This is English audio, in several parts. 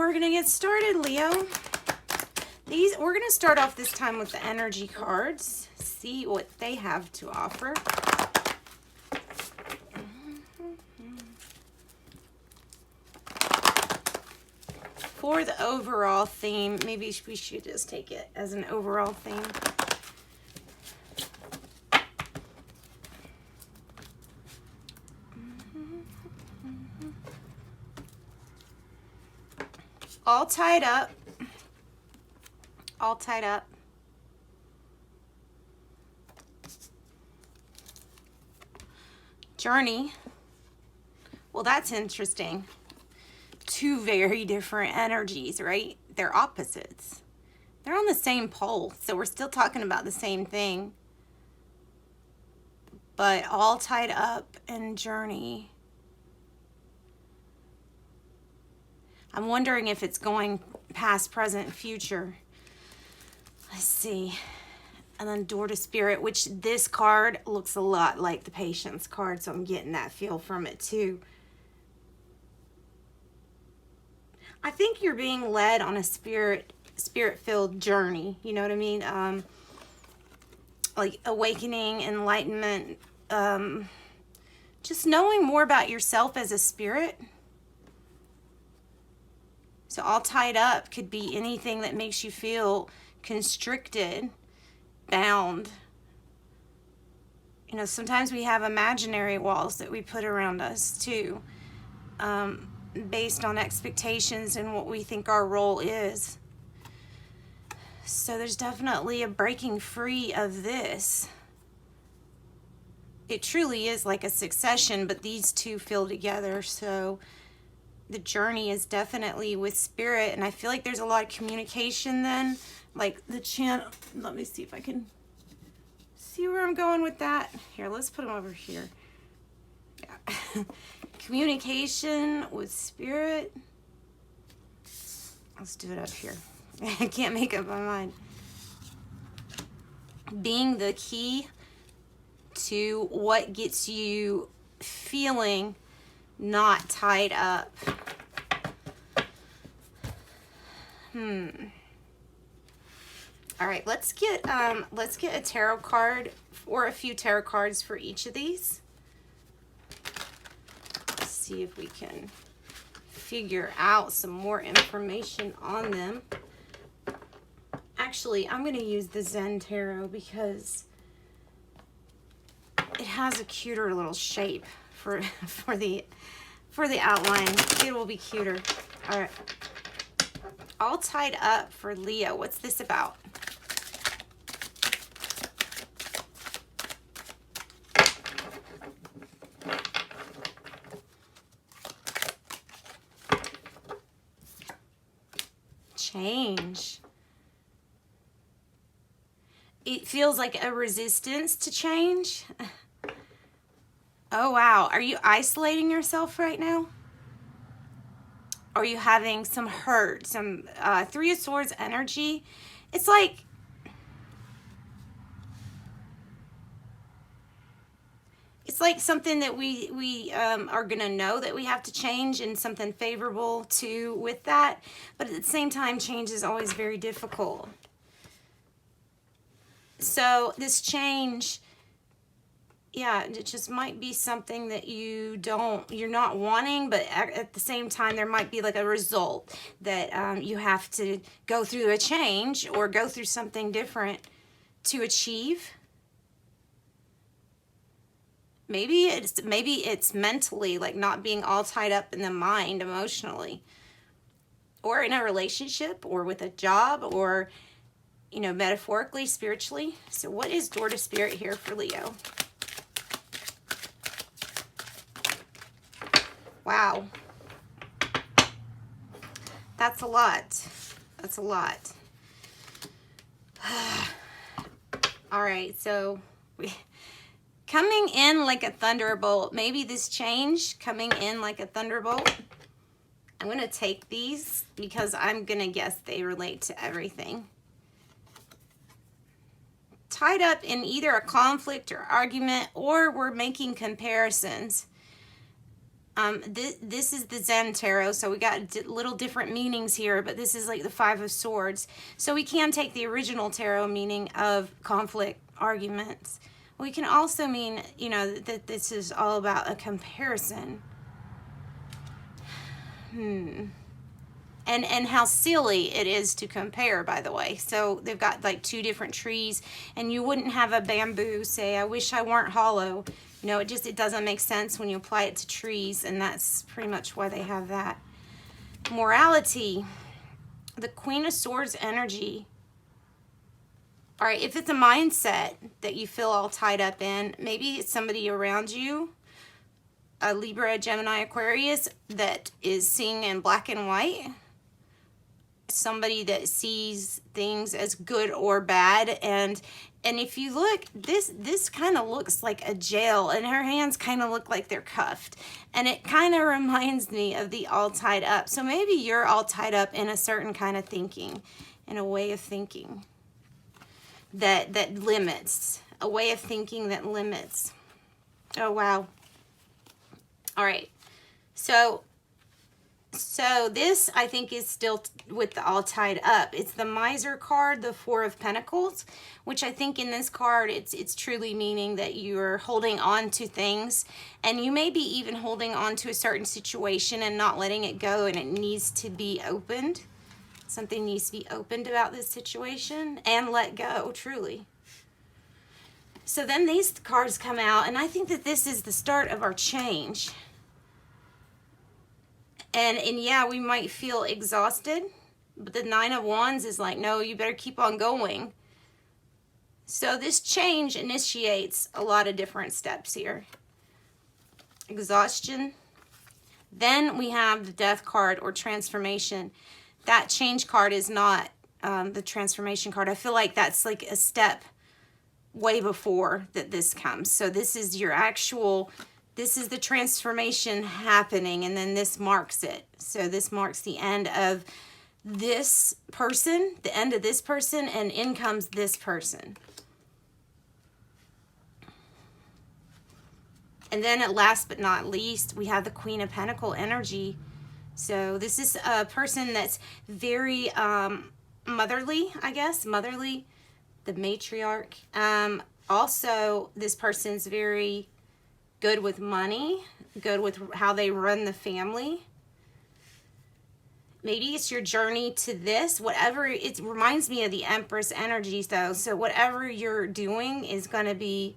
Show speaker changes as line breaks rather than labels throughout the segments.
we're gonna get started, Leo. We're gonna start off this time with the energy cards, see what they have to offer. For the overall theme, maybe we should just take it as an overall theme. All tied up. All tied up. Journey. Well, that's interesting. Two very different energies, right? They're opposites. They're on the same pole, so we're still talking about the same thing. But all tied up and journey. I'm wondering if it's going past, present, future. Let's see. And then door to spirit, which this card looks a lot like the patience card, so I'm getting that feel from it too. I think you're being led on a spirit-filled journey. You know what I mean? Like awakening, enlightenment, just knowing more about yourself as a spirit. So all tied up could be anything that makes you feel constricted, bound. You know, sometimes we have imaginary walls that we put around us too, based on expectations and what we think our role is. So there's definitely a breaking free of this. It truly is like a succession, but these two feel together. So the journey is definitely with spirit, and I feel like there's a lot of communication then, like the channel. Let me see if I can see where I'm going with that. Here, let's put them over here. Yeah. Communication with spirit. Let's do it up here. I can't make up my mind. Being the key to what gets you feeling not tied up. All right, let's get a tarot card or a few tarot cards for each of these. Let's see if we can figure out some more information on them. Actually, I'm going to use the Zen Tarot because it has a cuter little shape for the outline. It will be cuter. All right. All tied up for Leo. What's this about? Change. It feels like a resistance to change. Oh, wow. Are you isolating yourself right now? Are you having some hurt, some Three of Swords energy? It's like something that we are going to know that we have to change, and something favorable to with that. But at the same time, change is always very difficult. So this change, yeah, it just might be something that you're not wanting, but at the same time, there might be like a result that you have to go through a change or go through something different to achieve. Maybe it's mentally, like not being all tied up in the mind emotionally, or in a relationship, or with a job, or, you know, metaphorically, spiritually. So what is door to spirit here for Leo? Wow. That's a lot. That's a lot. All right, so coming in like a thunderbolt. Maybe this change coming in like a thunderbolt. I'm going to take these because I'm going to guess they relate to everything. Tied up in either a conflict or argument, or we're making comparisons. This is the Zen Tarot, so we got little different meanings here, but this is like the Five of Swords. So we can take the original tarot meaning of conflict, arguments. We can also mean, you know, that this is all about a comparison. And how silly it is to compare, by the way. So they've got like two different trees, and you wouldn't have a bamboo say, I wish I weren't hollow. You know, it doesn't make sense when you apply it to trees, and that's pretty much why they have that. Morality, the Queen of Swords energy. All right, if it's a mindset that you feel all tied up in, maybe it's somebody around you, a Libra, Gemini, Aquarius, that is seeing in black and white. Somebody that sees things as good or bad, and if you look, this kind of looks like a jail, and her hands kind of look like they're cuffed, and it kind of reminds me of the all tied up. So maybe you're all tied up in a certain kind of thinking, in a way of thinking that limits, a way of thinking that limits. Oh wow. All right, so this, I think, is still with the all tied up. It's the Miser card, the Four of Pentacles, which I think in this card, it's truly meaning that you're holding on to things, and you may be even holding on to a certain situation and not letting it go, and it needs to be opened. Something needs to be opened about this situation and let go, truly. So then these cards come out, and I think that this is the start of our change. And yeah, we might feel exhausted, but the Nine of Wands is like, no, you better keep on going. So this change initiates a lot of different steps here. Exhaustion. Then we have the Death card, or transformation. That change card is not the transformation card. I feel like that's like a step way before that this comes. So this is your actual... This is the transformation happening, and then this marks it. So this marks the end of this person, the end of this person, and in comes this person. And then at last but not least, we have the Queen of Pentacles energy. So this is a person that's very motherly, I guess, motherly, the matriarch. Also, this person's very good with money, good with how they run the family. Maybe it's your journey to this, whatever. It reminds me of the Empress energy, though. So whatever you're doing is going to be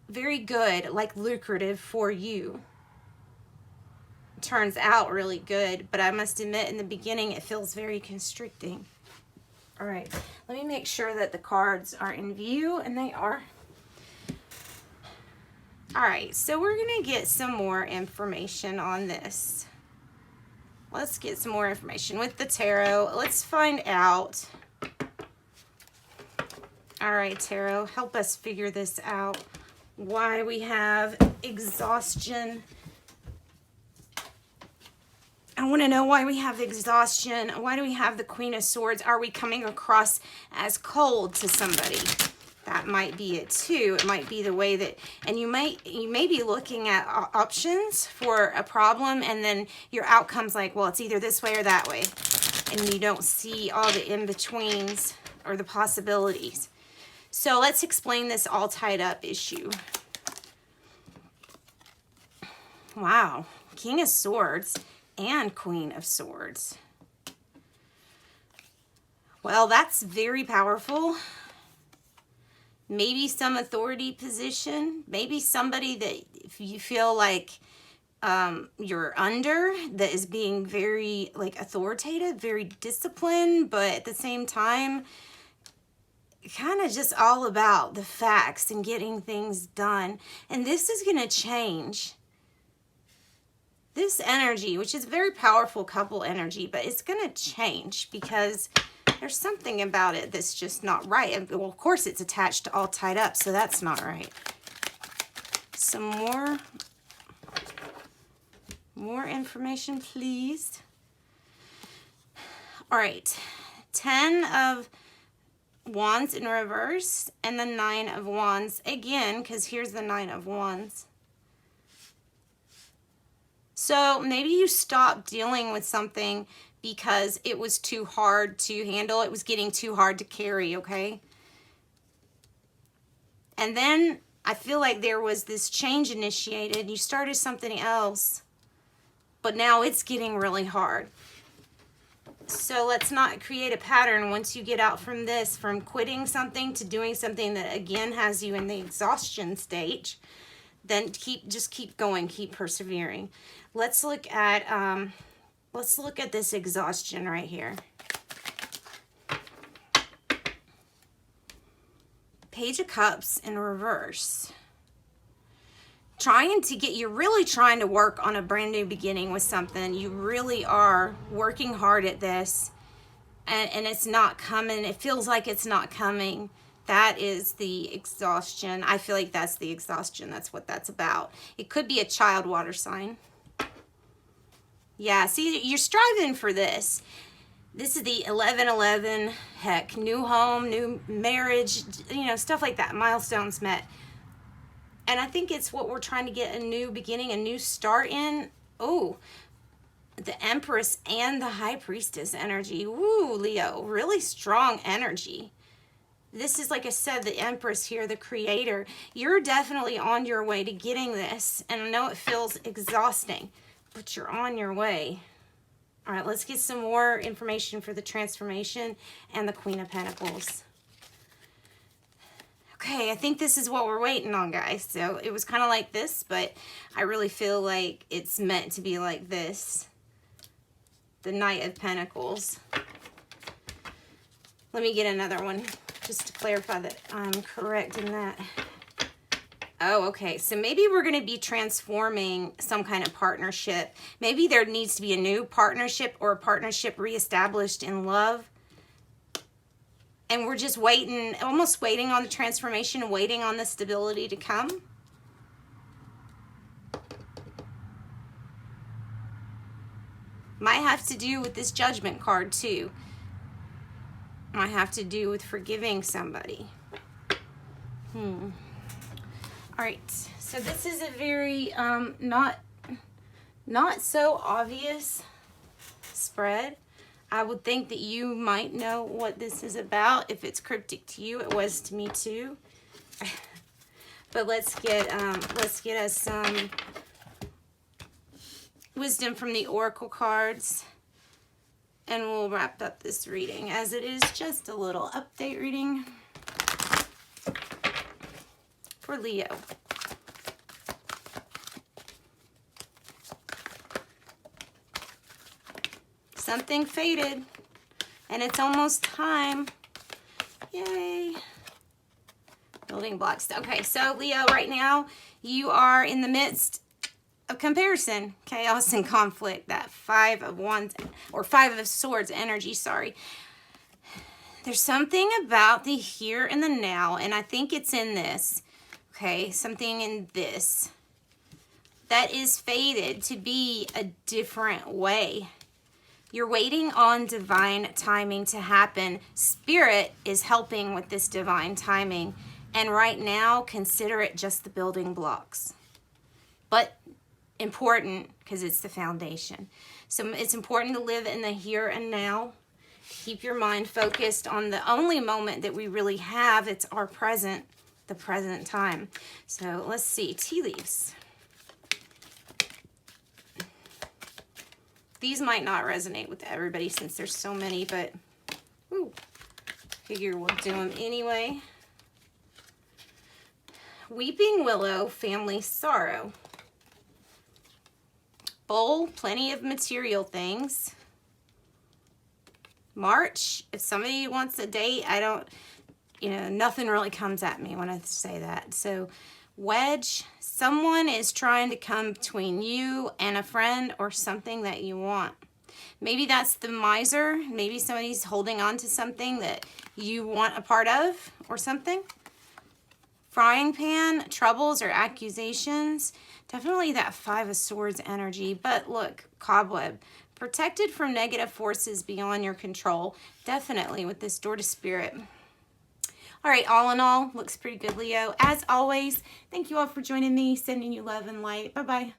very good, like lucrative for you. Turns out really good, but I must admit in the beginning it feels very constricting. All right, let me make sure that the cards are in view, and they are. All right, so we're going to get some more information on this. Let's get some more information with the tarot. Let's find out. All right, tarot, help us figure this out. Why we have exhaustion. I want to know why we have exhaustion. Why do we have the Queen of Swords? Are we coming across as cold to somebody? That might be it too. It might be the way that, and you may be looking at options for a problem, and then your outcome's like, well, it's either this way or that way, and you don't see all the in-betweens or the possibilities. So let's explain this all tied up issue. Wow, King of Swords and Queen of Swords. Well, that's very powerful. Maybe some authority position, maybe somebody that if you feel like you're under, that is being very like authoritative, very disciplined, but at the same time, kind of just all about the facts and getting things done. And this is going to change. This energy, which is very powerful couple energy, but it's going to change because there's something about it that's just not right. And well, of course, it's attached to all tied up, so that's not right. Some more information, please. All right, 10 of Wands in reverse and the 9 of Wands again, because here's the 9 of Wands. So maybe you stopped dealing with something because it was too hard to handle. It was getting too hard to carry, okay? And then I feel like there was this change initiated. You started something else, but now it's getting really hard. So let's not create a pattern once you get out from this, from quitting something to doing something that again has you in the exhaustion stage. Then just keep going, keep persevering. Let's look at this exhaustion right here. Page of Cups in reverse. You're really trying to work on a brand new beginning with something. You really are working hard at this, and it's not coming. It feels like it's not coming. That is the exhaustion. I feel like that's the exhaustion. That's what that's about. It could be a child water sign. Yeah, see, you're striving for this. This is the 11-11, heck, new home, new marriage, you know, stuff like that, milestones met. And I think it's what we're trying to get a new beginning, a new start in. Oh, the Empress and the High Priestess energy. Woo, Leo, really strong energy. This is, like I said, the Empress here, the creator. You're definitely on your way to getting this. And I know it feels exhausting, but you're on your way. All right, let's get some more information for the transformation and the Queen of Pentacles. Okay, I think this is what we're waiting on, guys. So it was kind of like this, but I really feel like it's meant to be like this. The Knight of Pentacles. Let me get another one just to clarify that I'm correct in that. Oh, okay. So maybe we're going to be transforming some kind of partnership. Maybe there needs to be a new partnership or a partnership reestablished in love. And we're just waiting, almost waiting on the transformation, waiting on the stability to come. Might have to do with this Judgment card too. Might have to do with forgiving somebody. All right, so this is a very not so obvious spread. I would think that you might know what this is about. If it's cryptic to you, it was to me too. But let's get us some wisdom from the Oracle cards, and we'll wrap up this reading, as it is just a little update reading for Leo. Something faded, and it's almost time. Yay. Building blocks. Okay, so Leo, right now, you are in the midst of comparison, chaos, and conflict. That 5 of Wands, or 5 of Swords energy, sorry. There's something about the here and the now, and I think it's in this. Okay, something in this that is fated to be a different way. You're waiting on divine timing to happen. Spirit is helping with this divine timing. And right now, consider it just the building blocks. But important, because it's the foundation. So it's important to live in the here and now. Keep your mind focused on the only moment that we really have. It's our present, the present time. So let's see, tea leaves. These might not resonate with everybody since there's so many, but figure we'll do them anyway. Weeping Willow, family sorrow. Bowl, plenty of material things. March, if somebody wants a date, nothing really comes at me when I say that. So wedge, someone is trying to come between you and a friend or something that you want. Maybe that's the miser. Maybe somebody's holding on to something that you want a part of or something. Frying pan, troubles or accusations. Definitely that 5 of Swords energy. But look, cobweb. Protected from negative forces beyond your control. Definitely with this door to spirit. All right, all in all, looks pretty good, Leo. As always, thank you all for joining me. Sending you love and light. Bye-bye.